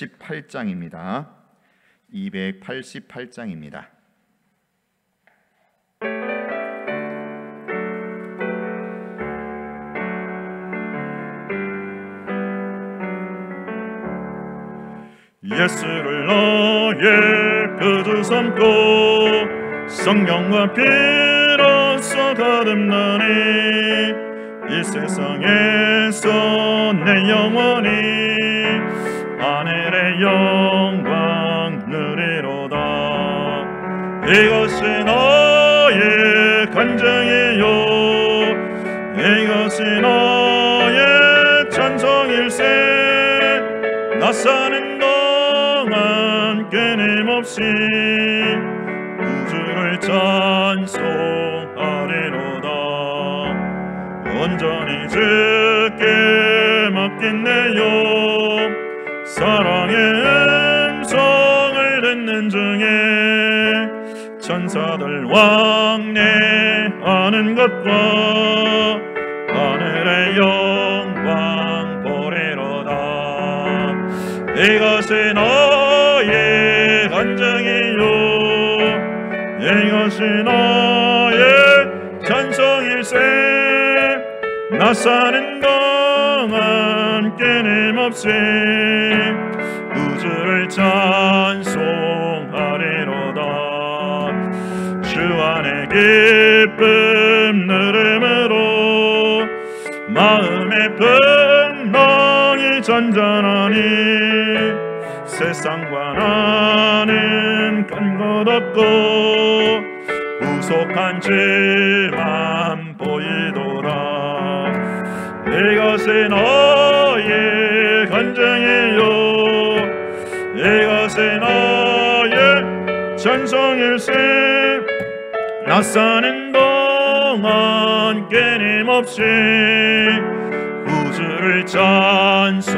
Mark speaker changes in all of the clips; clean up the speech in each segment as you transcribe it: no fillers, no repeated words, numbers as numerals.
Speaker 1: 288장입니다. 288장입니다.
Speaker 2: 예수를 너의 구주 삼고 성령과 피로써 거듭나니 이 세상에서 내 영혼이 하늘의 영광 누리로다. 이것이 너의 간증이요 이것이 너의 찬송일세. 나 사는 동안 끊임없이 우주를 찬송하리로다. 온전히 주께 맡긴내요. 사랑의 음성을 듣는 중에 천사들 왕래하는 것과 하늘의 영광 보리로다. 이것이 너의 간증이요 이것이 너의 찬송일세. 나 사는 동안 끊임없이 우주를 찬송하리로다. 주 안에 기쁨 누름으로 마음의 풍랑이 잔잔하니 세상과 나는 간 것 없고 후속한 줄만 보이도라. 이것이 너의 간증이요 이것이 너의 찬송일세. 나 사는 동안 끊임없이 우주를 찬송하리로다.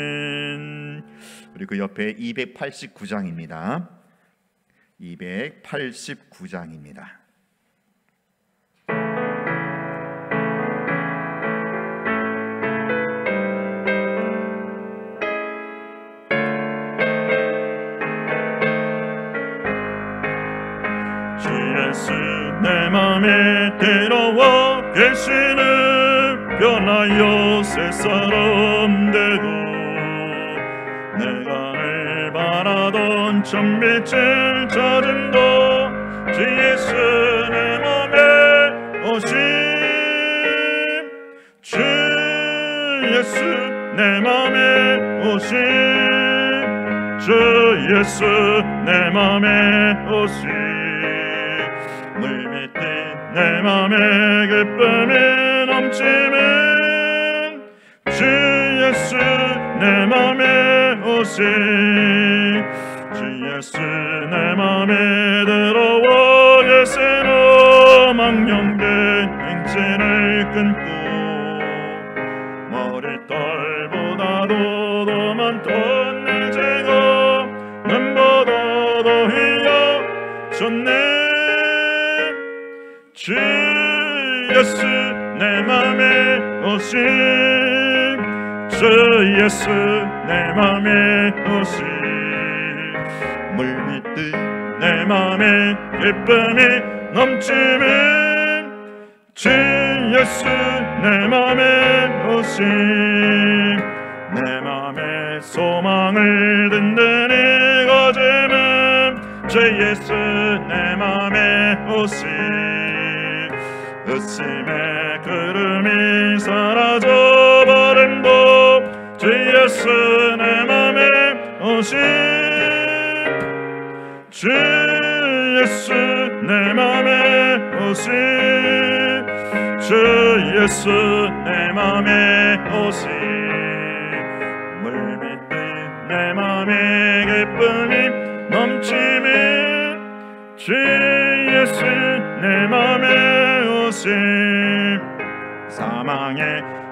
Speaker 2: 아멘.
Speaker 1: 그리고 그 옆에 289장입니다. 289장입니다.
Speaker 2: 예수 내 맘에 들어와 계시는 변하여 새 사람 되고 내가 늘 바라던 천빛을 찾은다. 주 예수 내 맘에 오심 주 예수 내 맘에 오심 주 예수 내 맘에 오심 물밑에 내 맘에 기쁨이 넘치는 주 예수 내 맘에 오신 주 예수 내 맘에 들어와 계시는 망령된 행진을 끊고 머리털보다도 더 많던 내 죄가 눈보다 더 희어졌네. 주 예수 내 맘에 오심 주 예수 내 맘에 오심 물밑의 내 맘에 기쁨이 넘치는 주 예수 내 맘에 오심 내 맘에 소망을 든든히 가지는 주 예수 내 맘에 오심 의심의 구름이 사라져버림도 주 예수 내 맘에 오심 주 예수 내 맘에 오심 주 예수 내 맘에 오심 물밑에 내 맘에 기쁨이 넘치는 주 예수 내 맘에 오심 사망의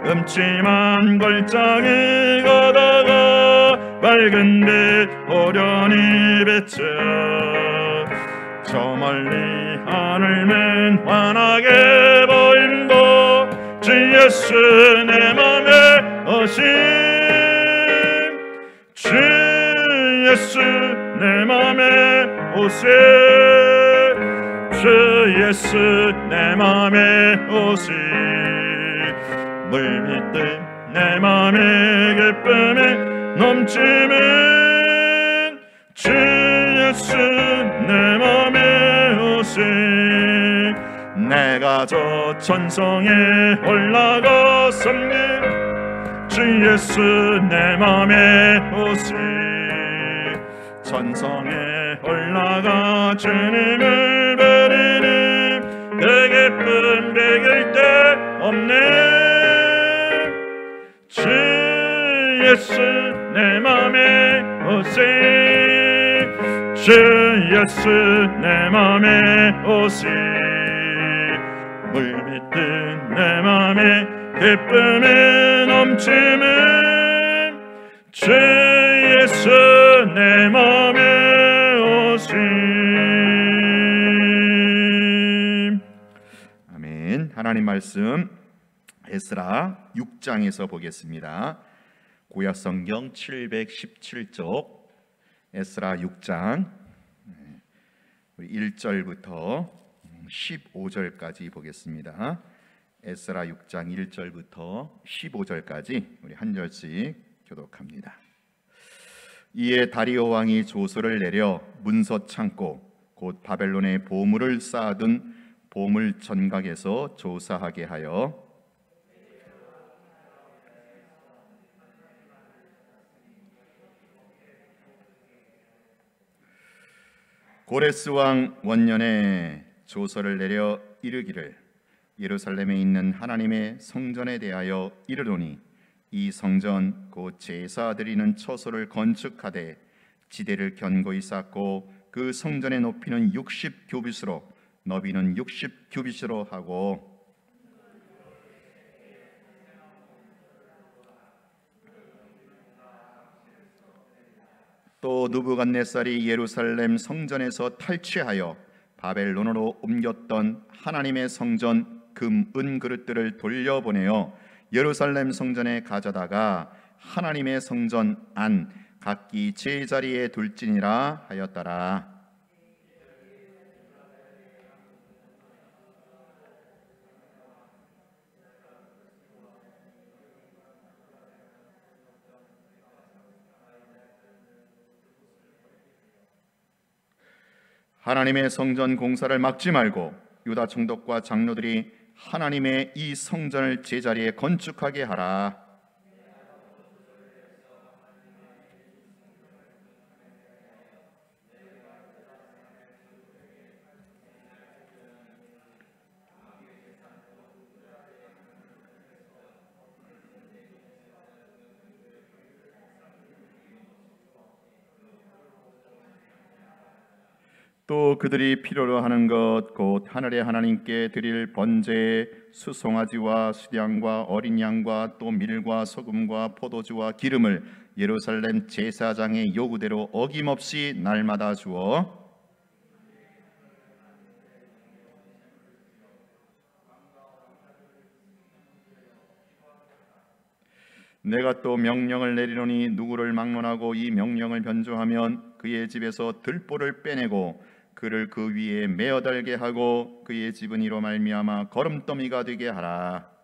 Speaker 2: 음침한 골짜기 가다가 밝은 빛 호련히 비쳐 저 멀리 하늘men 환하게 예수 내 맘에 오신 주 예수 내 맘에 오신 주 예수 내 맘에 오신 물밀듯 내 맘에 기쁨에 넘치는 주 예수 내 맘에 오신 내가 저 천성에 올라가 섬긴 주 예수 내 맘에 오신 천성에 올라가 주님을 베리니 그 기쁨 비길 데 없네 주 예수 내 맘에 오신 주 예수 내 맘에 오신 물밀듯 내 맘에 기쁨에 넘치는 주 예수 내 맘에 오신.
Speaker 1: 아멘. 하나님 말씀 에스라 6장에서 보겠습니다. 구약성경 717쪽 에스라 6장 1절부터 15절까지 보겠습니다. 에스라 6장 1절부터 15절까지 우리 한 절씩 교독합니다. 이에 다리오 왕이 조서를 내려 문서 창고 곧 바벨론의 보물을 쌓아둔 보물 전각에서 조사하게 하여 고레스 왕 원년에 조서를 내려 이르기를 예루살렘에 있는 하나님의 성전에 대하여 이르노니 이 성전 곧 제사 드리는 처소를 건축하되 지대를 견고히 쌓고 그 성전의 높이는 60규빗으로 너비는 60규빗으로 하고 또 느부갓네살이 예루살렘 성전에서 탈취하여 바벨론으로 옮겼던 하나님의 성전 금, 은 그릇들을 돌려보내어 예루살렘 성전에 가져다가 하나님의 성전 안 각기 제자리에 둘지니라 하였더라. 하나님의 성전 공사를 막지 말고 유다 총독과 장로들이 하나님의 이 성전을 제자리에 건축하게 하라. 또 그들이 필요로 하는 것 곧 하늘의 하나님께 드릴 번제에 수송아지와 수량과 어린 양과 또 밀과 소금과 포도주와 기름을 예루살렘 제사장의 요구대로 어김없이 날마다 주어 내가 또 명령을 내리노니 누구를 막론하고 이 명령을 변조하면 그의 집에서 들보를 빼내고 그를 그 위에 메어 달게 하고 그의 집은 이로 말미암아 거름더미가 되게 하라.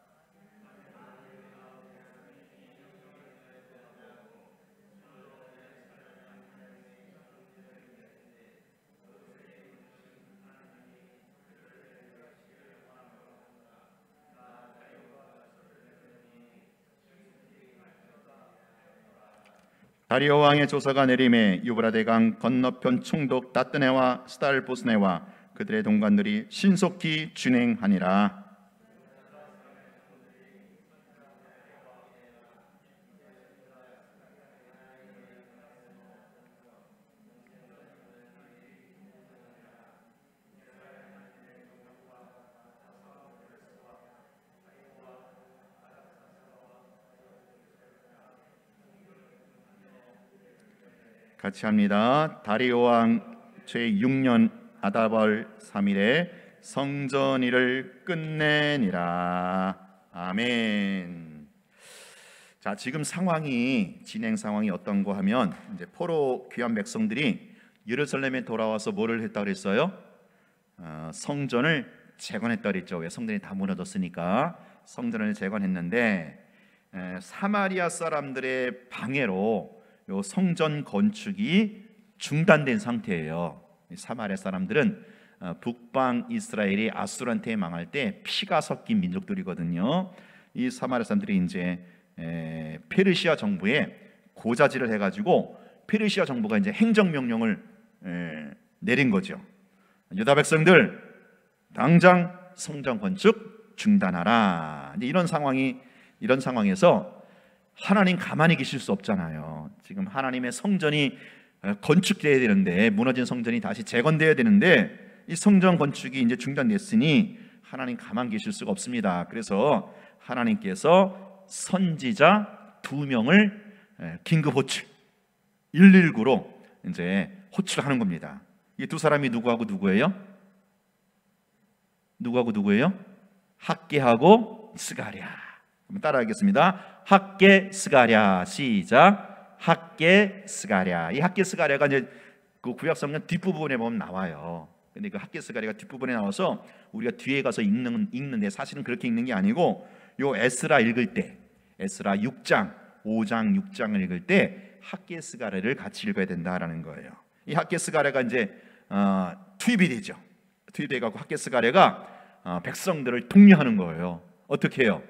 Speaker 1: 다리오 왕의 조서가 내림에 유브라데 강 건너편 총독 다뜨네와 스달보스네와 그들의 동관들이 신속히 준행하니라. 같이 합니다. 다리오 왕 제6년 아다벌 3일에 성전 일을 끝내니라. 아멘. 자, 지금 진행 상황이 어떤가 하면 이제 포로 귀한 백성들이 예루살렘에 돌아와서 뭐를 했다 그랬어요? 성전을 재건했다 그랬죠. 왜? 성전이 다 무너졌으니까 성전을 재건했는데 사마리아 사람들의 방해로 요 성전 건축이 중단된 상태예요. 사마리아 사람들은 북방 이스라엘이 아수르한테 망할 때 피가 섞인 민족들이거든요. 이 사마리아 사람들이 이제 페르시아 정부에 고자질을 해가지고 페르시아 정부가 이제 행정명령을 내린 거죠. 유다 백성들 당장 성전 건축 중단하라. 이런 상황에서 하나님 가만히 계실 수 없잖아요. 지금 하나님의 성전이 건축돼야 되는데, 무너진 성전이 다시 재건돼야 되는데 이 성전 건축이 이제 중단됐으니 하나님 가만 계실 수가 없습니다. 그래서 하나님께서 선지자 2명을 긴급 호출 119로 이제 호출하는 겁니다. 이 두 사람이 누구하고 누구예요? 누구하고 누구예요? 학개하고 스가랴. 한번 따라하겠습니다. 학개 스가랴. 시작. 학개 스가랴. 이 학개 스가랴가 이제 그 구약 성경 뒷부분에 보면 나와요. 근데 그 학개 스가랴가 뒷부분에 나와서 우리가 뒤에 가서 읽는데 사실은 그렇게 읽는 게 아니고 요 에스라 읽을 때, 에스라 6장, 5장, 6장을 읽을 때 학개 스가랴를 같이 읽어야 된다라는 거예요. 이 학개 스가랴가 이제 투입이 되죠. 투입돼 갖고 학개 스가랴가 백성들을 독려하는 거예요. 어떻게 해요?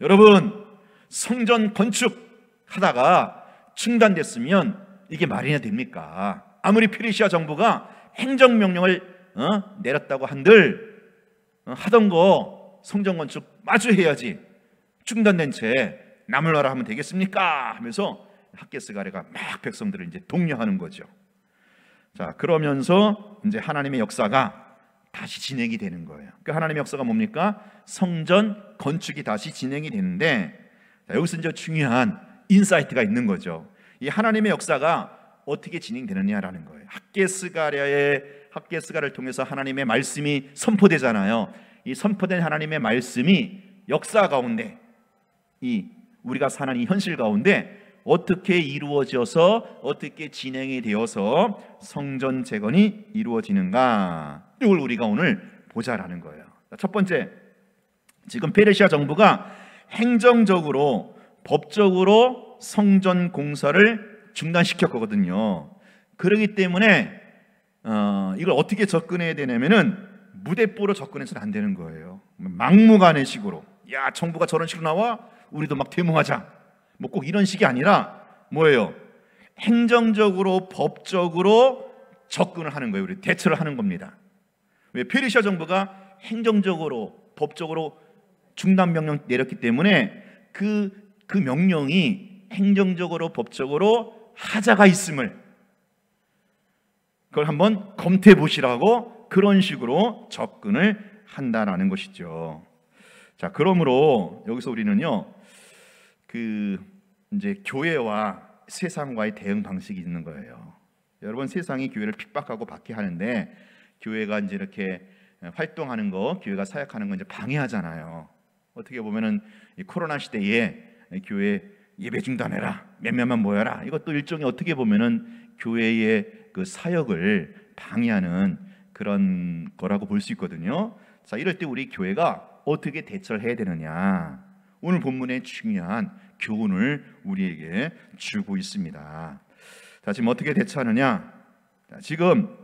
Speaker 1: 여러분, 성전 건축하다가 중단됐으면 이게 말이나 됩니까? 아무리 페르시아 정부가 행정명령을 내렸다고 한들 하던 거 성전 건축 마저 해야지 중단된 채 나물러라 하면 되겠습니까? 하면서 학개 스가랴가 막 백성들을 이제 독려하는 거죠. 자, 그러면서 이제 하나님의 역사가 다시 진행이 되는 거예요. 그 하나님의 역사가 뭡니까? 성전 건축이 다시 진행이 되는데, 자, 여기서 이제 중요한 인사이트가 있는 거죠. 이 하나님의 역사가 어떻게 진행되느냐라는 거예요. 학개 스가랴를 통해서 하나님의 말씀이 선포되잖아요. 이 선포된 하나님의 말씀이 역사 가운데, 이 우리가 사는 이 현실 가운데 어떻게 이루어져서 어떻게 진행이 되어서 성전 재건이 이루어지는가, 이걸 우리가 오늘 보자라는 거예요. 첫 번째, 지금 페르시아 정부가 행정적으로 법적으로 성전 공사를 중단시켰거든요. 그렇기 때문에 이걸 어떻게 접근해야 되냐면은 무대뽀로 접근해서는 안 되는 거예요. 막무가내식으로, 야, 정부가 저런 식으로 나와 우리도 막 데모하자, 뭐 꼭 이런 식이 아니라 뭐예요? 행정적으로 법적으로 접근을 하는 거예요. 우리 대처를 하는 겁니다. 왜? 페르시아 정부가 행정적으로 법적으로 중단 명령 내렸기 때문에 그 명령이 행정적으로 법적으로 하자가 있음을, 그걸 한번 검토해 보시라고 그런 식으로 접근을 한다라는 것이죠. 자, 그러므로 여기서 우리는요, 이제 교회와 세상과의 대응 방식이 있는 거예요. 여러분, 세상이 교회를 핍박하고 박해하는데 교회가 이제 이렇게 활동하는 거, 교회가 사역하는 거 이제 방해하잖아요. 어떻게 보면은 이 코로나 시대에 교회 예배 중단해라, 몇몇만 모여라, 이것도 일종의 어떻게 보면은 교회의 그 사역을 방해하는 그런 거라고 볼 수 있거든요. 자, 이럴 때 우리 교회가 어떻게 대처를 해야 되느냐, 오늘 본문의 중요한 교훈을 우리에게 주고 있습니다. 자, 지금 어떻게 대처하느냐? 자, 지금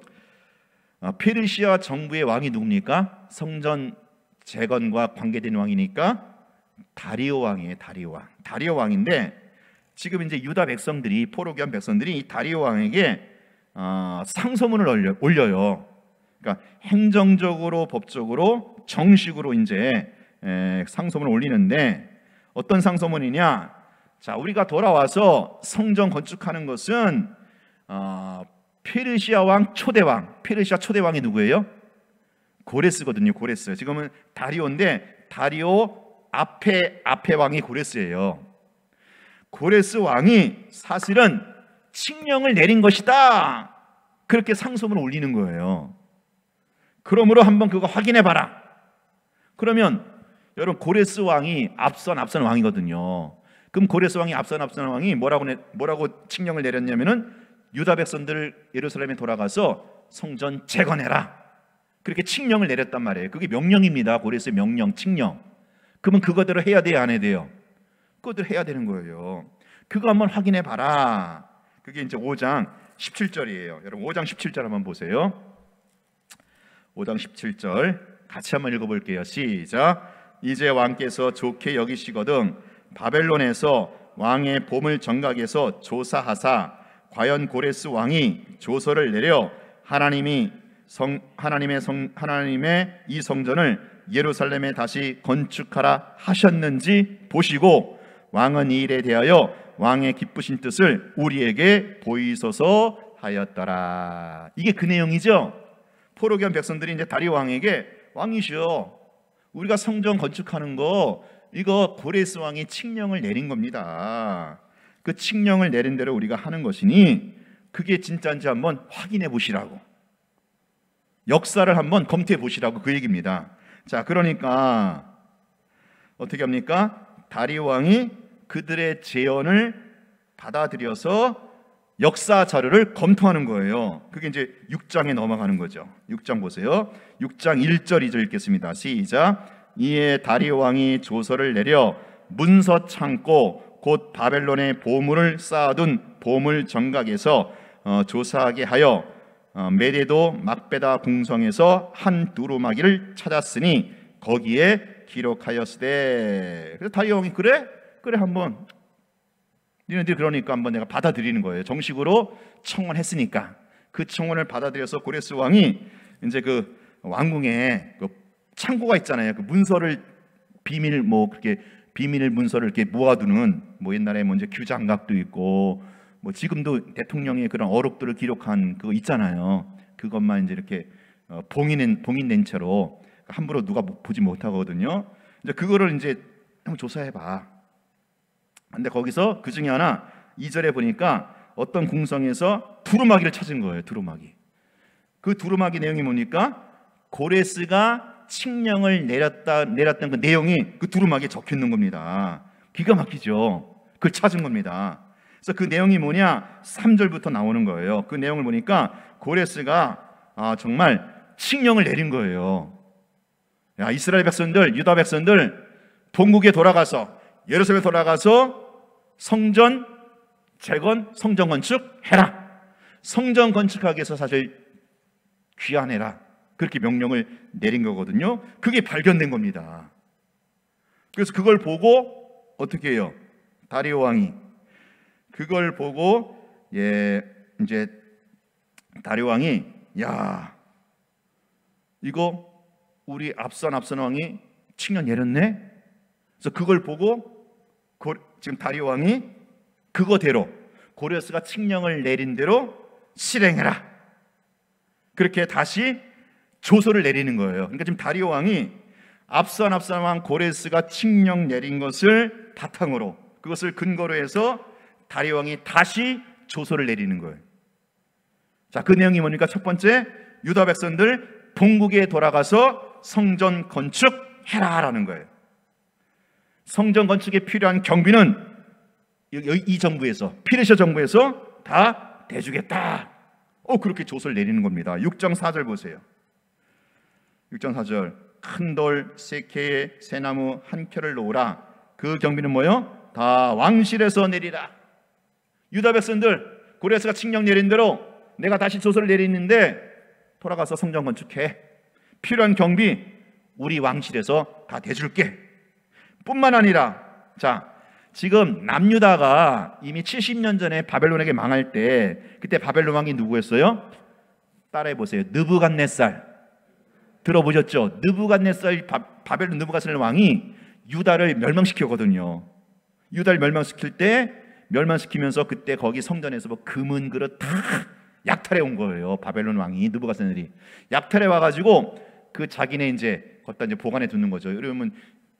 Speaker 1: 페르시아 정부의 왕이 누굽니까? 성전 재건과 관계된 왕이니까 다리오 왕이에요. 다리오 왕인데, 지금 이제 유다 백성들이, 포로기한 백성들이 이 다리오 왕에게 상소문을 올려요. 그러니까 행정적으로, 법적으로, 정식으로 이제 상소문을 올리는데, 어떤 상소문이냐? 자, 우리가 돌아와서 성전 건축하는 것은 페르시아 왕 초대왕, 페르시아 초대왕이 누구예요? 고레스거든요. 고레스. 지금은 다리오인데 다리오 앞에 왕이 고레스예요. 고레스 왕이 사실은 칙령을 내린 것이다, 그렇게 상소문을 올리는 거예요. 그러므로 한번 그거 확인해 봐라. 그러면
Speaker 3: 여러분 고레스 왕이 앞선 왕이거든요. 그럼 고레스 왕이 앞선 왕이 뭐라고 칙령을 내렸냐면은 유다 백성들 예루살렘에 돌아가서 성전 재건해라. 그렇게 칙령을 내렸단 말이에요. 그게 명령입니다. 고레스의 명령, 칙령. 그러면 그거대로 해야 돼요, 안 해야 돼요? 그거대로 해야 되는 거예요. 그거 한번 확인해 봐라. 그게 이제 5장 17절이에요. 여러분 5장 17절 한번 보세요. 5장 17절 같이 한번 읽어볼게요. 시작. 이제 왕께서 좋게 여기시거든 바벨론에서 왕의 보물 정각에서 조사하사 과연 고레스 왕이 조서를 내려 하나님의 이 성전을 예루살렘에 다시 건축하라 하셨는지 보시고 왕은 이 일에 대하여 왕의 기쁘신 뜻을 우리에게 보이소서 하였더라. 이게 그 내용이죠. 포로기한 백성들이 이제 다리오 왕에게 왕이시여, 우리가 성전 건축하는 거 이거 고레스 왕이 칙령을 내린 겁니다. 그 칙령을 내린 대로 우리가 하는 것이니 그게 진짜인지 한번 확인해 보시라고, 역사를 한번 검토해 보시라고 그 얘기입니다. 자, 그러니까 어떻게 합니까? 다리오 왕이 그들의 제언을 받아들여서 역사 자료를 검토하는 거예요. 그게 이제 6장에 넘어가는 거죠. 6장 보세요. 6장 1절 2절 읽겠습니다. 시작. 이에 다리오 왕이 조서를 내려 문서 창고 곧 바벨론의 보물을 쌓아둔 보물 정각에서 조사하게 하여 메데도 막베다 궁성에서 한 두루마기를 찾았으니 거기에 기록하였으되. 그래서 다리오 왕이 그래 한번 니네들이 그러니까 한번 내가 받아들이는 거예요. 정식으로 청원했으니까 그 청원을 받아들여서 고레스 왕이 이제 그 왕궁에 그 창고가 있잖아요. 그 문서를 비밀 문서를 이렇게 모아두는 옛날에 이제 규장각도 있고 지금도 대통령의 그런 어록들을 기록한 그거 있잖아요. 그것만 이제 이렇게 봉인된 채로 함부로 누가 보지 못하거든요. 이제 그거를 이제 한번 조사해봐. 근데 거기서 그 중에 하나 2절에 보니까 어떤 궁성에서 두루마기를 찾은 거예요. 두루마기. 그 두루마기 내용이 뭡니까? 고레스가 칙령을 내렸던 그 내용이 그 두루마기에 적혀 있는 겁니다. 기가 막히죠. 그걸 찾은 겁니다. 그래서 그 내용이 뭐냐? 3절부터 나오는 거예요. 그 내용을 보니까 고레스가 정말 칙령을 내린 거예요. 야, 이스라엘 백성들, 유다 백성들 본국에 돌아가서 예루살렘에 돌아가서 성전 재건, 성전 건축해라. 성전 건축하기 위해서 사실 귀환해라. 그렇게 명령을 내린 거거든요. 그게 발견된 겁니다. 그래서 그걸 보고 어떻게 해요? 다리오 왕이 그걸 보고 이제 다리오 왕이 야, 이거 우리 앞선 왕이 칙령 내렸네. 그래서 그걸 보고 지금 다리오 왕이 그거대로 고레스가 칙령을 내린 대로 실행해라. 그렇게 다시 조서를 내리는 거예요. 그러니까 지금 다리오 왕이 앞선 왕 고레스가 칙령 내린 것을 바탕으로, 그것을 근거로 해서 다리오 왕이 다시 조서를 내리는 거예요. 자, 그 내용이 뭡니까? 첫 번째, 유다 백성들 본국에 돌아가서 성전 건축해라라는 거예요. 성전 건축에 필요한 경비는 이 정부에서, 피르시아 정부에서 다 대주겠다. 그렇게 조서를 내리는 겁니다. 6장 4절 보세요. 6장 4절. 큰 돌 3개에 새나무 한 켜를 놓으라. 그 경비는 뭐요? 다 왕실에서 내리라. 유다 백성들 고레스가 칙령 내린 대로 내가 다시 조서를 내리는데 돌아가서 성전 건축해. 필요한 경비 우리 왕실에서 다 대줄게. 뿐만 아니라, 자, 지금 남유다가 이미 70년 전에 바벨론에게 망할 때 그때 바벨론 왕이 누구였어요? 따라해 보세요. 느부갓네살. 들어보셨죠? 느부갓네살, 바벨론 느부갓네살 왕이 유다를 멸망시켰거든요. 유다를 멸망시키면서 그때 거기 성전에서 금은 그릇 다 약탈해 온 거예요. 바벨론 왕이, 느부갓네살이 약탈해 와가지고 그 자기네 이제 거기다 이제 보관해 두는 거죠. 여러분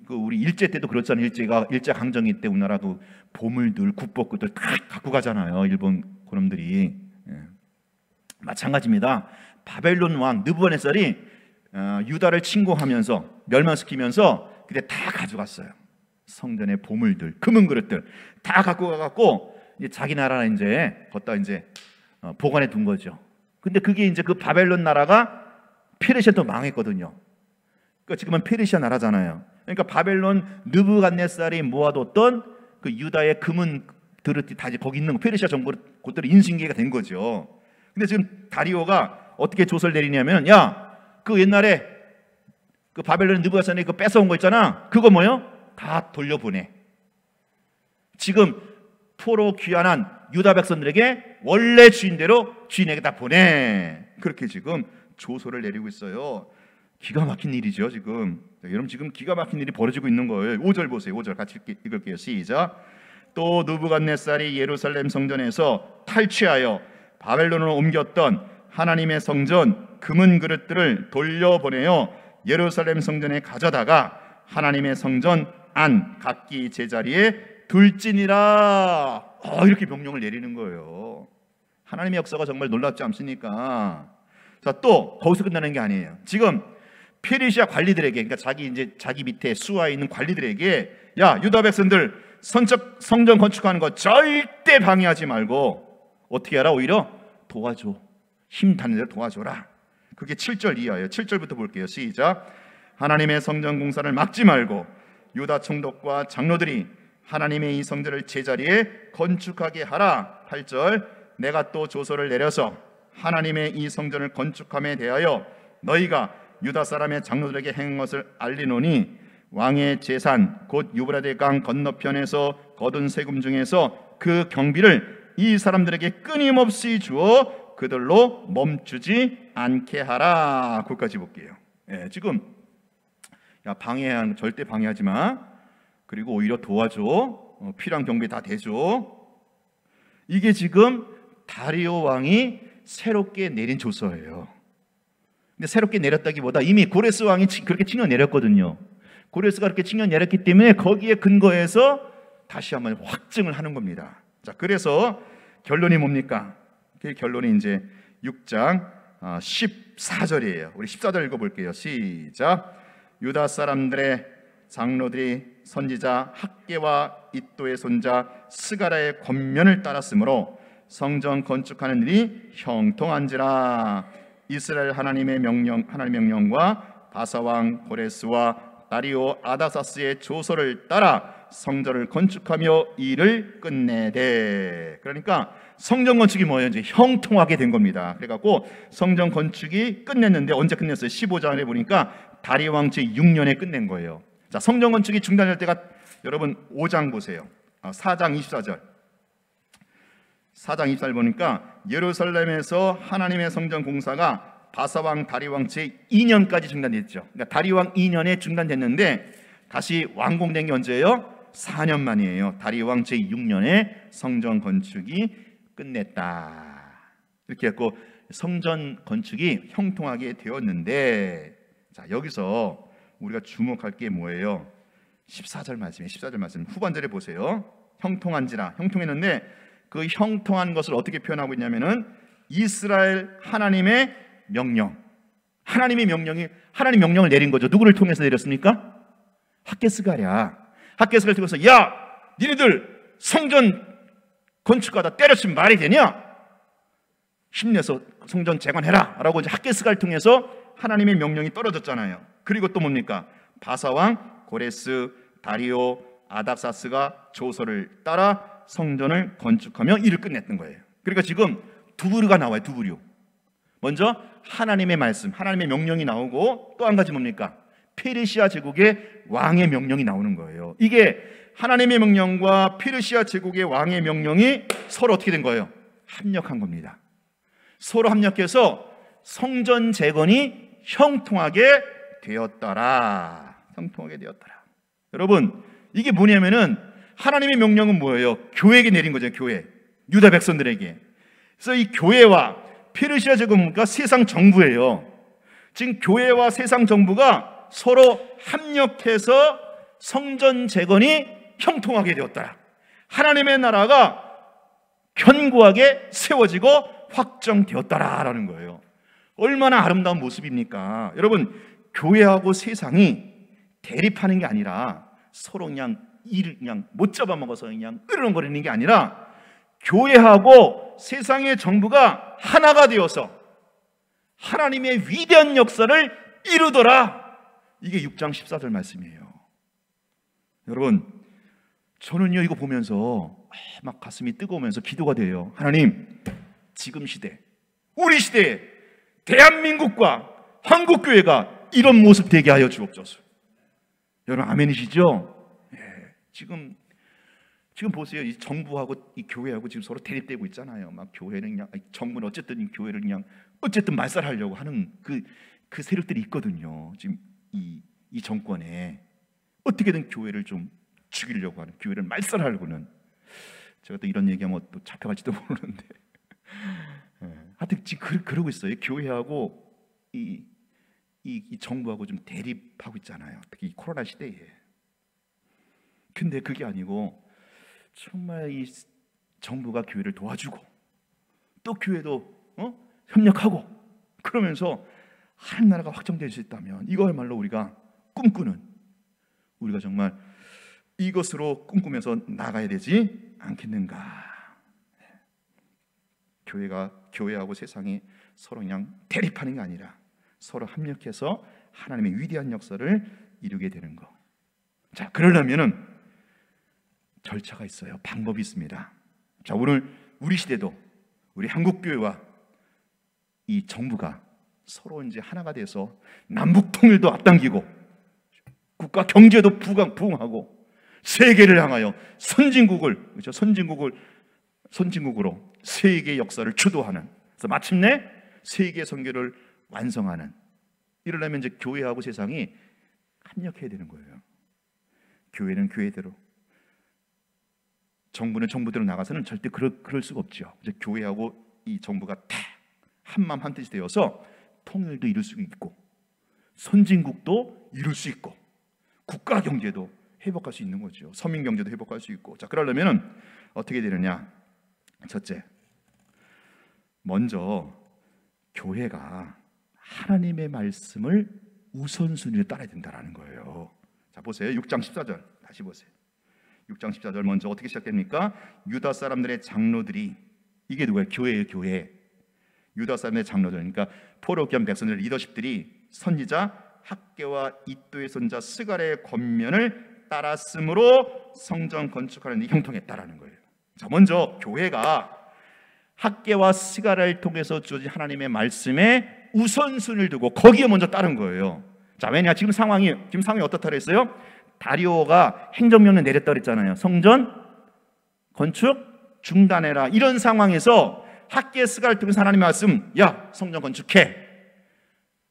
Speaker 3: 그 우리 일제 때도 그렇잖아요. 일제 강점기 때 우리나라도 보물들, 국보급들 다 갖고 가잖아요. 일본 그놈들이. 마찬가지입니다. 바벨론 왕 느부갓네살이 유다를 침공하면서 멸망시키면서 근데 다 가져갔어요. 성전의 보물들, 금은 그릇들 다 갖고 가갖고 이제 자기 나라 이제 걷다 이제 보관해 둔 거죠. 근데 그게 이제 그 바벨론 나라가 페르시아도 망했거든요. 그러니까 지금은 페르시아 나라잖아요. 그러니까 바벨론 느부갓네살이 모아뒀던 그 유다의 금은 그릇이 다 이제 거기 있는 거, 페르시아 정부 그것들이 인수인계가 된 거죠. 근데 지금 다리오가 어떻게 조서를 내리냐면, 야, 그 옛날에 그 바벨론 느부갓네살이 그 뺏어온 거 있잖아. 그거 뭐요? 다 돌려보내. 지금 포로 귀환한 유다 백성들에게 원래 주인대로 주인에게 다 보내. 그렇게 지금 조서를 내리고 있어요. 기가 막힌 일이죠 지금. 여러분 지금 기가 막힌 일이 벌어지고 있는 거예요. 5절 보세요. 5절 같이 읽을게요. 시작. 또 느부갓네살이 예루살렘 성전에서 탈취하여 바벨론으로 옮겼던 하나님의 성전 금은 그릇들을 돌려보내어 예루살렘 성전에 가져다가 하나님의 성전 안 각기 제자리에 둘지니라. 이렇게 명령을 내리는 거예요. 하나님의 역사가 정말 놀랍지 않습니까? 자, 또 거기서 끝나는 게 아니에요. 지금 페르시아 관리들에게, 그러니까 자기 밑에 수하에 있는 관리들에게, 야, 유다 백성들 성전 건축하는 거 절대 방해하지 말고 어떻게 하라? 오히려 도와줘. 힘 닿는 대로 도와줘라. 그게 7절 이하예요. 7절부터 볼게요. 시작. 하나님의 성전 공사를 막지 말고 유다 총독과 장로들이 하나님의 이 성전을 제자리에 건축하게 하라. 8절. 내가 또 조서를 내려서 하나님의 이 성전을 건축함에 대하여 너희가 유다 사람의 장로들에게 행한 것을 알리노니 왕의 재산 곧 유브라데 강 건너편에서 거둔 세금 중에서 그 경비를 이 사람들에게 끊임없이 주어 그들로 멈추지 않게 하라. 거기까지 볼게요. 지금 야, 절대 방해하지 마. 그리고 오히려 도와줘. 필요한 경비 다 대줘. 이게 지금 다리오 왕이 새롭게 내린 조서예요. 근데 새롭게 내렸다기보다 이미 고레스 왕이 그렇게 칭령 내렸거든요. 고레스가 그렇게 칭령 내렸기 때문에 거기에 근거해서 다시 한번 확증을 하는 겁니다. 자, 그래서 결론이 뭡니까? 그 결론이 이제 6장 14절이에요. 우리 14절 읽어볼게요. 시작. 유다 사람들의 장로들이 선지자 학개와 id도의 손자 스가랴의 권면을 따랐으므로 성전 건축하는 일이 형통한지라. 이스라엘 하나님의 명령과 바사왕 고레스와 다리오 아다사스의 조서를 따라 성전을 건축하며 일을 끝내되. 그러니까 성전 건축이 뭐예요? 이제 형통하게 된 겁니다. 그래갖고 성전 건축이 끝냈는데 언제 끝냈어요? 15장에 보니까 다리오 왕 제6년에 끝낸 거예요. 자, 성전 건축이 중단될 때가 여러분 5장 보세요. 4장 24절. 4장 24절 보니까 예루살렘에서 하나님의 성전 공사가 바사왕 다리왕 제2년까지 중단됐죠. 그러니까 다리왕 2년에 중단됐는데 다시 완공된 게 언제예요? 4년 만이에요. 다리왕 제6년에 성전 건축이 끝냈다. 이렇게 해서 성전 건축이 형통하게 되었는데, 자, 여기서 우리가 주목할 게 뭐예요? 14절 말씀이에요. 14절 말씀 후반절에 보세요. 형통한지라. 형통했는데 그 형통한 것을 어떻게 표현하고 있냐면은 이스라엘 하나님의 명령. 하나님 명령을 내린 거죠. 누구를 통해서 내렸습니까? 학개스가랴. 학개스가를 통해서, 야, 니네들 성전 건축하다 때려치면 말이 되냐? 힘내서 성전 재건해라 라고 이제 학개스가를 통해서 하나님의 명령이 떨어졌잖아요. 그리고 또 뭡니까? 바사왕 고레스 다리오 아닥사스가 조서를 따라 성전을 건축하며 일을 끝냈던 거예요. 그러니까 지금 두 부류가 나와요. 두 부류. 먼저 하나님의 말씀, 하나님의 명령이 나오고 또 한 가지 뭡니까? 페르시아 제국의 왕의 명령이 나오는 거예요. 이게 하나님의 명령과 페르시아 제국의 왕의 명령이 서로 어떻게 된 거예요? 합력한 겁니다. 서로 합력해서 성전 재건이 형통하게 되었더라. 형통하게 되었더라. 여러분, 이게 뭐냐면은 하나님의 명령은 뭐예요? 교회에게 내린 거죠. 교회, 유다 백성들에게. 그래서 이 교회와 페르시아 제국과 세상 정부예요. 지금 교회와 세상 정부가 서로 합력해서 성전 재건이 형통하게 되었더라. 하나님의 나라가 견고하게 세워지고 확정되었더라라는 거예요. 얼마나 아름다운 모습입니까? 여러분, 교회하고 세상이 대립하는 게 아니라 서로 그냥 일을 그냥 못 잡아먹어서 그냥 으르렁거리는 게 아니라 교회하고 세상의 정부가 하나가 되어서 하나님의 위대한 역사를 이루더라. 이게 6장 14절 말씀이에요. 여러분, 저는요 이거 보면서 막 가슴이 뜨거우면서 기도가 돼요. 하나님, 지금 시대, 우리 시대에 대한민국과 한국교회가 이런 모습 되게 하여 주옵소서. 여러분 아멘이시죠? 지금 보세요. 이 정부하고 이 교회하고 지금 서로 대립되고 있잖아요. 막 교회는 그냥 정부는 어쨌든 이 교회를 그냥 어쨌든 말살하려고 하는 그 세력들이 있거든요. 지금 이 정권에 어떻게든 교회를 좀 죽이려고 하는, 교회를 말살하려고는. 제가 또 이런 얘기하면 또 잡혀갈지도 모르는데 하여튼 지금 그러고 있어요. 교회하고 이 정부하고 좀 대립하고 있잖아요. 특히 이 코로나 시대에. 근데 그게 아니고 정말 이 정부가 교회를 도와주고 또 교회도 협력하고 그러면서 하나님 나라가 확정될 수 있다면 이거야말로 우리가 꿈꾸는, 우리가 정말 이것으로 꿈꾸면서 나가야 되지 않겠는가. 교회하고 세상이 서로 그냥 대립하는 게 아니라 서로 합력해서 하나님의 위대한 역사를 이루게 되는 거. 자, 그러려면은 절차가 있어요. 방법이 있습니다. 자, 오늘 우리 시대도 우리 한국교회와 이 정부가 서로 이제 하나가 돼서 남북 통일도 앞당기고 국가 경제도 부흥하고 세계를 향하여 그렇죠? 선진국으로 세계 역사를 주도하는, 그래서 마침내 세계 선교를 완성하는, 이러려면 이제 교회하고 세상이 합력해야 되는 거예요. 교회는 교회대로, 정부는 정부대로 나가서는 절대 그럴 수가 없죠. 이제 교회하고 이 정부가 다 한마음 한뜻이 되어서 통일도 이룰 수 있고 선진국도 이룰 수 있고 국가 경제도 회복할 수 있는 거죠. 서민 경제도 회복할 수 있고. 자, 그러려면은 어떻게 되느냐? 첫째, 먼저 교회가 하나님의 말씀을 우선순위로 따라야 된다라는 거예요. 자, 보세요. 6장 14절 다시 보세요. 6장 14절 먼저 어떻게 시작됩니까? 유다 사람들의 장로들이, 이게 누구예요? 교회예요. 교회. 유다 사람의 장로들, 그러니까 포로기한 백성들, 리더십들이 선지자 학개와 이도의 손자 스갈의 권면을 따랐으므로 성전 건축하는 데 형통했다라는 거예요. 자, 먼저 교회가 학개와 스갈을 통해서 주어진 하나님의 말씀에 우선순위를 두고 거기에 먼저 따른 거예요. 자, 왜냐? 지금 상황이 어떻다 그랬어요? 다리오가 행정명령 내렸다 그랬잖아요. 성전 건축 중단해라. 이런 상황에서 학개 스갈을 통해서 하나님의 말씀, 야, 성전 건축해.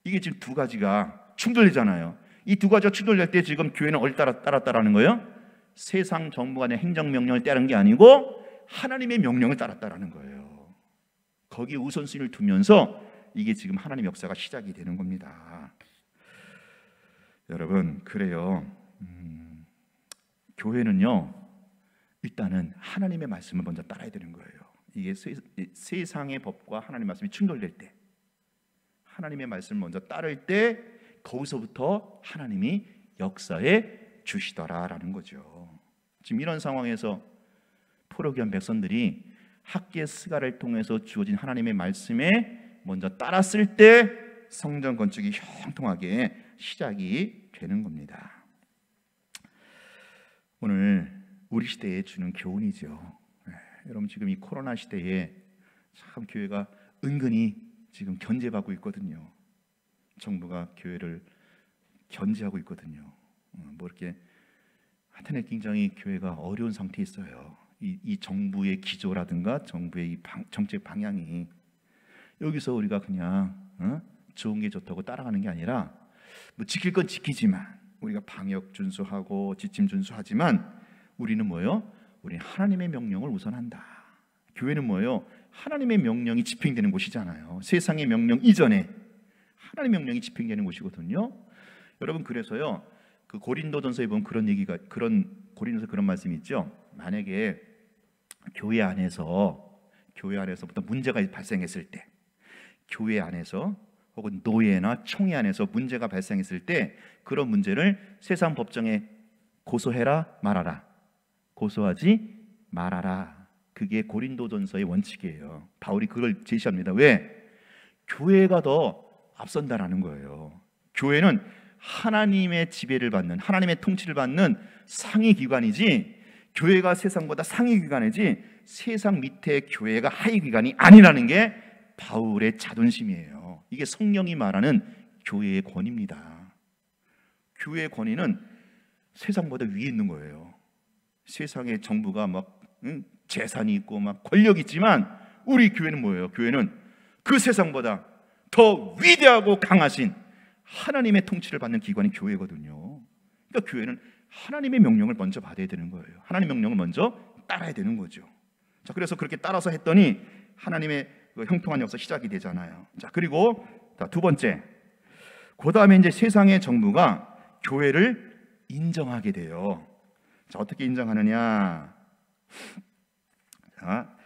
Speaker 3: 이게 지금 두 가지가 충돌되잖아요. 이 두 가지가 충돌될 때 지금 교회는 어디 따랐다라는 거예요? 세상 정부 간의 행정명령을 따른 게 아니고 하나님의 명령을 따랐다라는 거예요. 거기에 우선순위를 두면서 이게 지금 하나님의 역사가 시작이 되는 겁니다. 여러분, 그래요. 교회는요, 일단은 하나님의 말씀을 먼저 따라야 되는 거예요. 이게 세상의 법과 하나님의 말씀이 충돌될 때, 하나님의 말씀을 먼저 따를 때 거기서부터 하나님이 역사에 주시더라라는 거죠. 지금 이런 상황에서 포로기한 백성들이 학개 스갈을 통해서 주어진 하나님의 말씀에 먼저 따랐을 때 성전 건축이 형통하게 시작이 되는 겁니다. 오늘 우리 시대에 주는 교훈이죠. 여러분, 지금 이 코로나 시대에 참 교회가 은근히 지금 견제받고 있거든요. 정부가 교회를 견제하고 있거든요. 뭐 이렇게 하여튼 굉장히 교회가 어려운 상태에 있어요. 이 정부의 기조라든가 정부의 이 정책 방향이, 여기서 우리가 그냥 좋은 게 좋다고 따라가는 게 아니라 뭐 지킬 건 지키지만, 우리가 방역 준수하고 지침 준수하지만 우리는 뭐예요? 우리는 하나님의 명령을 우선한다. 교회는 뭐예요? 하나님의 명령이 집행되는 곳이잖아요. 세상의 명령 이전에 하나님의 명령이 집행되는 곳이거든요. 여러분, 그래서요, 그 고린도전서에 보면 고린도서 그런 말씀이 있죠. 만약에 교회 안에서부터 문제가 발생했을 때, 교회 안에서 혹은 노예나 총회 안에서 문제가 발생했을 때 그런 문제를 세상 법정에 고소해라 말아라, 고소하지 말아라. 그게 고린도전서의 원칙이에요. 바울이 그걸 제시합니다. 왜? 교회가 더 앞선다라는 거예요. 교회는 하나님의 지배를 받는, 하나님의 통치를 받는 상위 기관이지, 교회가 세상보다 상위 기관이지 세상 밑에 교회가 하위 기관이 아니라는 게 바울의 자존심이에요. 이게 성령이 말하는 교회의 권위입니다. 교회의 권위는 세상보다 위에 있는 거예요. 세상의 정부가 막 재산이 있고 막 권력이 있지만 우리 교회는 뭐예요? 교회는 그 세상보다 더 위대하고 강하신 하나님의 통치를 받는 기관이 교회거든요. 그러니까 교회는 하나님의 명령을 먼저 받아야 되는 거예요. 하나님의 명령을 먼저 따라야 되는 거죠. 자, 그래서 그렇게 따라서 했더니 하나님의 그 형통한 역사 시작이 되잖아요. 자, 그리고 두 번째, 그 다음에 이제 세상의 정부가 교회를 인정하게 돼요. 자, 어떻게 인정하느냐? 자,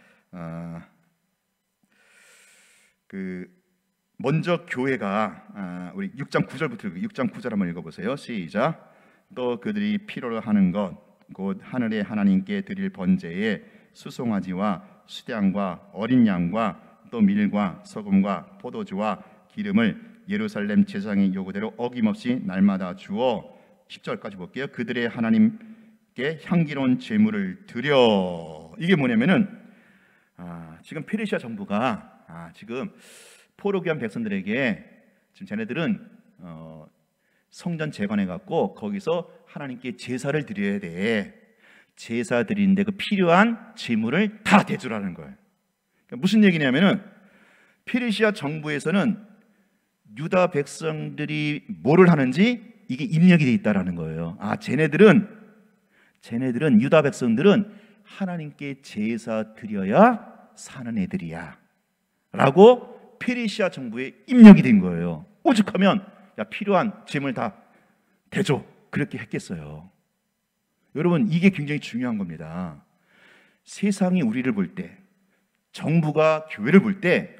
Speaker 3: 먼저 교회가 우리 6장 9절부터 6장 9절 한번 읽어보세요. 시작. 또 그들이 필요로 하는 것 곧 하늘의 하나님께 드릴 번제에 수송아지와 수량과 어린 양과 또 밀과 소금과 포도주와 기름을 예루살렘 제사장의 요구대로 어김없이 날마다 주어 10절까지 볼게요. 그들의 하나님께 향기로운 제물을 드려. 이게 뭐냐면은 지금 페르시아 정부가 지금 포로기한 백성들에게 지금 쟤네들은 성전 재건해 갖고 거기서 하나님께 제사를 드려야 돼. 제사 드리는데 그 필요한 제물을 다 대주라는 거예요. 그러니까 무슨 얘기냐면은 페르시아 정부에서는 유다 백성들이 뭐를 하는지 이게 입력이 돼 있다라는 거예요. 쟤네들은 유다 백성들은 하나님께 제사 드려야 사는 애들이야 라고 페르시아 정부에 입력이 된 거예요. 오죽하면 필요한 제물 다 대줘, 그렇게 했겠어요. 여러분, 이게 굉장히 중요한 겁니다. 세상이 우리를 볼 때, 정부가 교회를 볼 때,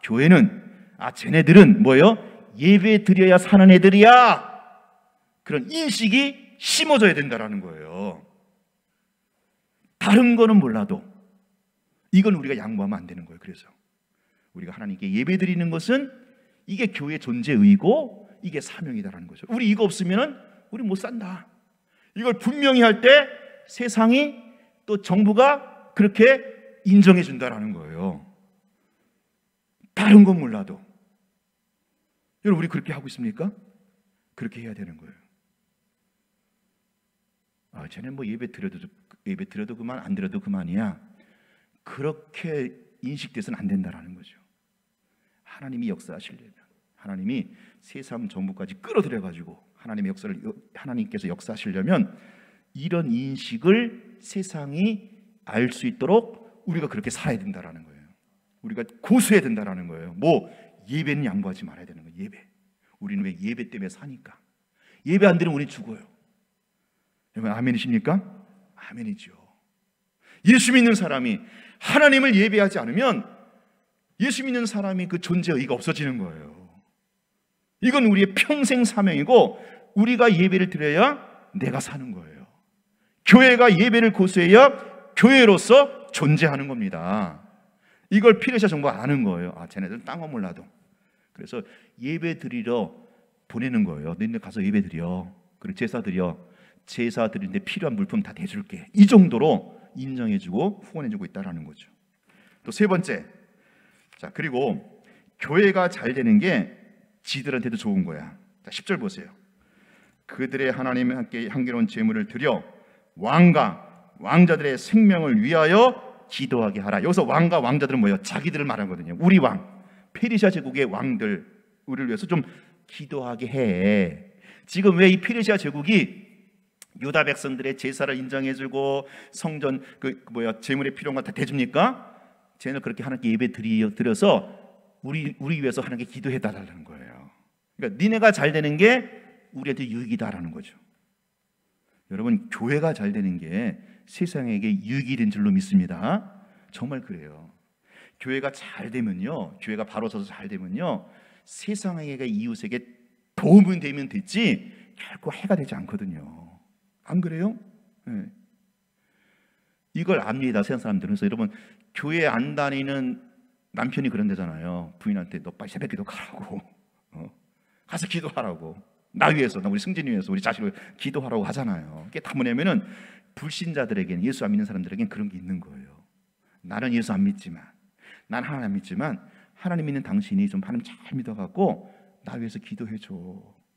Speaker 3: 교회는 쟤네들은 뭐예요? 예배 드려야 사는 애들이야, 그런 인식이 심어져야 된다라는 거예요. 다른 거는 몰라도 이건 우리가 양보하면 안 되는 거예요. 그래서 우리가 하나님께 예배 드리는 것은 이게 교회 존재의고 이게 사명이다라는 거죠. 우리 이거 없으면 우리 못 산다. 이걸 분명히 할 때 세상이 또 정부가 그렇게 인정해 준다라는 거예요. 다른 건 몰라도. 여러분, 우리 그렇게 하고 있습니까? 그렇게 해야 되는 거예요. 쟤는 뭐 예배 드려도 그만, 안 드려도 그만이야. 그렇게 인식돼서는 안 된다라는 거죠. 하나님이 역사하시려면, 하나님이 세상 정부까지 끌어들여 가지고 하나님의 역사를, 하나님께서 역사하시려면 이런 인식을 세상이 알 수 있도록 우리가 그렇게 살아야 된다라는 거예요. 우리가 고수해야 된다라는 거예요. 예배는 양보하지 말아야 되는 거예요. 예배. 우리는 왜 예배 때문에 사니까. 예배 안 드리면 우리 죽어요. 여러분, 아멘이십니까? 아멘이죠. 예수 믿는 사람이 하나님을 예배하지 않으면 예수 믿는 사람이 그 존재 의의가 없어지는 거예요. 이건 우리의 평생 사명이고 우리가 예배를 드려야 내가 사는 거예요. 교회가 예배를 고수해야 교회로서 존재하는 겁니다. 이걸 페르시아 정부가 아는 거예요. 쟤네들은 딴 거 몰라도. 그래서 예배 드리러 보내는 거예요. 너희들 가서 예배 드려. 그리고 제사 드려. 제사 드리는데 필요한 물품 다 대줄게. 이 정도로 인정해주고 후원해주고 있다라는 거죠. 또 세 번째, 그리고 교회가 잘 되는 게 지들한테도 좋은 거야. 10절 보세요. 그들의 하나님의 함께 향기로운 제물을 드려 왕과 왕자들의 생명을 위하여 기도하게 하라. 여기서 왕과 왕자들은 뭐예요? 자기들을 말하거든요. 우리 왕, 페르시아 제국의 왕들, 우리를 위해서 좀 기도하게 해. 지금 왜 이 페르시아 제국이 유다 백성들의 제사를 인정해주고 성전 제물에 필요한 거 다 대줍니까? 쟤는 그렇게 하나님께 예배 드려서 우리 위해서 하나님께 기도해달라는 거예요. 그러니까 니네가 잘 되는 게 우리한테 유익이다라는 거죠. 여러분, 교회가 잘 되는 게 세상에게 유익이 된 줄로 믿습니다. 정말 그래요. 교회가 잘 되면요, 교회가 바로 서서 잘 되면요, 세상에게 이웃에게 도움이 되면 됐지 결코 해가 되지 않거든요. 안 그래요? 네. 이걸 압니다. 세상 사람들은. 그래서 여러분 교회 안 다니는 남편이 그런 데잖아요. 부인한테 너 빨리 새벽 기도 가라고 가서 기도하라고, 나 위해서, 우리 승진이 위해서, 우리 자식을 기도하라고 하잖아요. 그게 다 뭐냐면은 불신자들에게는, 예수 안 믿는 사람들에게는 그런 게 있는 거예요. 나는 예수 안 믿지만, 난 하나님 안 믿지만 하나님 믿는 당신이 좀 하나님 잘 믿어갖고 나 위해서 기도해줘,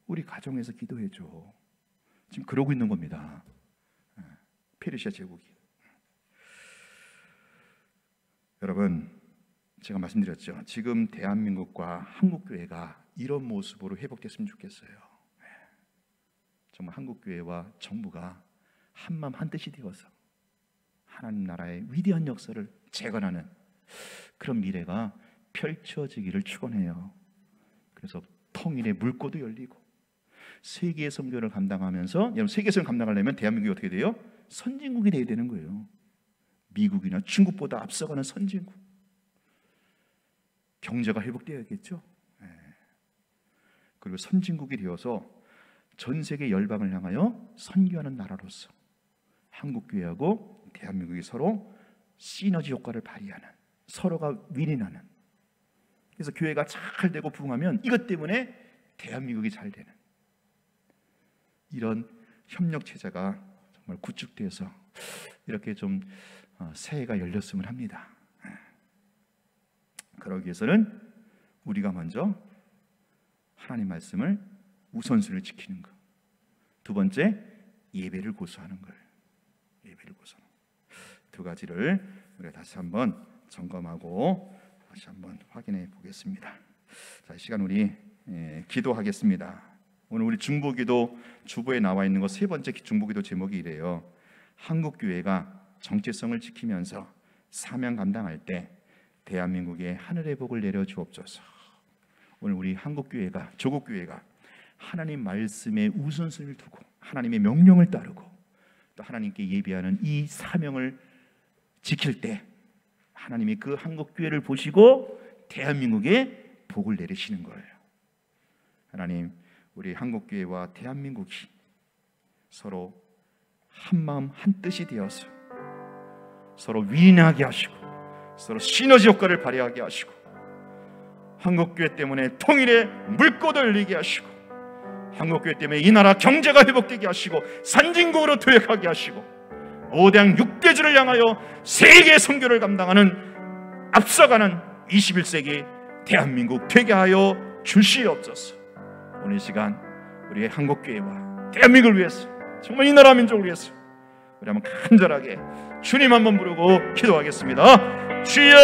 Speaker 3: 우리 가정에서 기도해줘. 지금 그러고 있는 겁니다. 페르시아 제국이. 여러분, 제가 말씀드렸죠. 지금 대한민국과 한국교회가 이런 모습으로 회복됐으면 좋겠어요. 정말 한국교회와 정부가 한마음 한뜻이 되어서 하나님 나라의 위대한 역사를 재건하는 그런 미래가 펼쳐지기를 축원해요. 그래서 통일의 물꼬도 열리고 세계 선교를 감당하면서, 여러분 세계 선교 감당하려면 대한민국이 어떻게 돼요? 선진국이 돼야 되는 거예요. 미국이나 중국보다 앞서가는 선진국. 경제가 회복되어야겠죠. 그리고 선진국이 되어서 전 세계 열방을 향하여 선교하는 나라로서 한국교회하고 대한민국이 서로 시너지 효과를 발휘하는, 서로가 윈윈하는, 그래서 교회가 잘 되고 부흥하면 이것 때문에 대한민국이 잘 되는 이런 협력 체제가 정말 구축되어서 이렇게 좀 새해가 열렸으면 합니다. 그러기 위해서는 우리가 먼저 하나님 말씀을 우선순위를 지키는 것, 두 번째 예배를 고수하는 걸, 예배를 고수하는 두 가지를 우리가 다시 한번 점검하고 다시 한번 확인해 보겠습니다. 자, 이 시간 우리 기도하겠습니다. 오늘 우리 중보기도 주보에 나와 있는 거 세 번째 중보기도 제목이 이래요. 한국교회가 정체성을 지키면서 사명 감당할 때 대한민국에 하늘의 복을 내려 주옵소서. 오늘 우리 한국교회가, 조국교회가 하나님 말씀에 우선순위를 두고 하나님의 명령을 따르고 또 하나님께 예배하는 이 사명을 지킬 때 하나님이 그 한국교회를 보시고 대한민국에 복을 내리시는 거예요. 하나님, 우리 한국교회와 대한민국이 서로 한마음 한뜻이 되어서 서로 윈윈하게 하시고 서로 시너지 효과를 발휘하게 하시고 한국교회 때문에 통일의 물꼬를 열리게 하시고 한국교회 때문에 이 나라 경제가 회복되게 하시고 선진국으로 도약하게 하시고 5대양 6대주를 향하여 세계 선교를 감당하는 앞서가는 21세기 대한민국 되게 하여 주시옵소서. 오늘 이 시간 우리의 한국교회와 대한민국을 위해서, 정말 이 나라 민족을 위해서 우리 한번 간절하게 주님 한번 부르고 기도하겠습니다. 주여,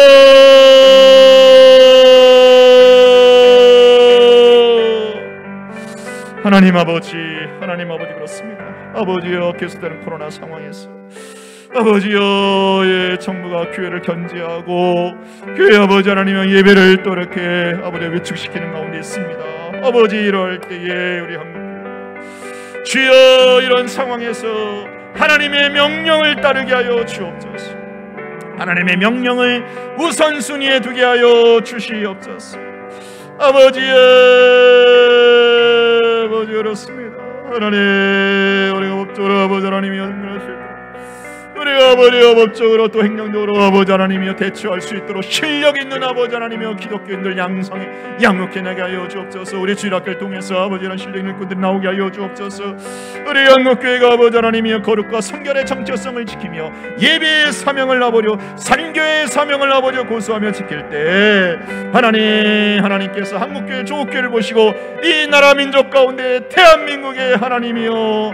Speaker 3: 하나님 아버지, 하나님 아버지, 그렇습니다. 아버지여, 계속되는 코로나 상황에서 아버지여, 정부가 교회를 견제하고 교회 아버지 하나님의 예배를 또 이렇게 아버지 위축시키는 가운데 있습니다. 아버지, 이럴 때에 우리 한국교회 주여, 이런 상황에서 하나님의 명령을 따르게 하여 주옵소서. 하나님의 명령을 우선순위에 두게 하여 주시옵소서. 아버지여, 아버지, 그렇습니다. 하나님, 우리가 법적으로 아버지 하나님이 연결하실 때 우리가 아버지여 법적으로 또 행정적으로 아버지 하나님이여 대처할 수 있도록 실력 있는 아버지 하나님이여 기독교인들 양육해 나게 하여 주옵소서. 우리 주일학교를 통해서 아버지 이런 실력 있는 분들이 나오게 하여 주옵소서. 우리 한국교회가 아버지 하나님이여 거룩과 성결의 정체성을 지키며 예배의 사명을 아버려 산교의 사명을 아버려 고수하며 지킬 때 하나님께서 한국교회 조국교회를 보시고 이 나라 민족 가운데 대한민국의 하나님이여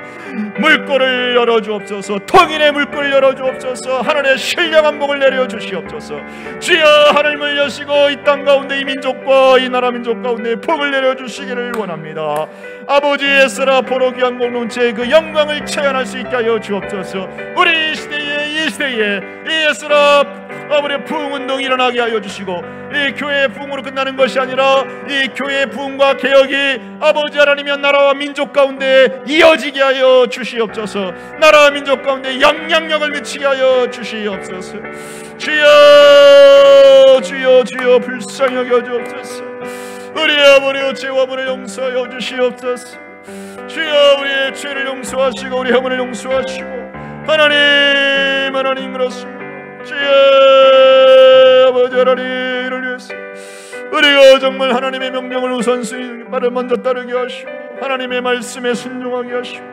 Speaker 3: 물꼬를 열어주옵소서. 통일의 물꼬를 열어주옵소서. 하늘의 신령한 복을 내려주시옵소서. 주여, 하늘을 여시고 이 땅 가운데 이 민족과 이 나라 민족 가운데 복을 내려주시기를 원합니다. 아버지, 예스라 보로 귀한 공동체의 그 영광을 체현할 수 있게 하여 주옵소서. 우리 이 시대에 이 예스라 아버지 부흥운동이 일어나게 하여 주시고 이 교회의 부흥으로 끝나는 것이 아니라 이 교회의 부흥과 개혁이 아버지 하나님의 나라와 민족 가운데 이어지게 하여 주시옵소서. 나라와 민족 가운데 영향력을 미치게 하여 주시옵소서. 주여, 주여, 주여, 불쌍히 여겨 주옵소서. 우리 아버지여 죄와 문을 용서하여 주시옵소서. 주여 우리의 죄를 용서하시고 우리 허물을 용서하시고 하나님 그렇습니다. 주여 아버지 하나님을 위해서 우리가 정말 하나님의 명령을 우선순위 먼저 따르게 하시고 하나님의 말씀에 순종하게 하시고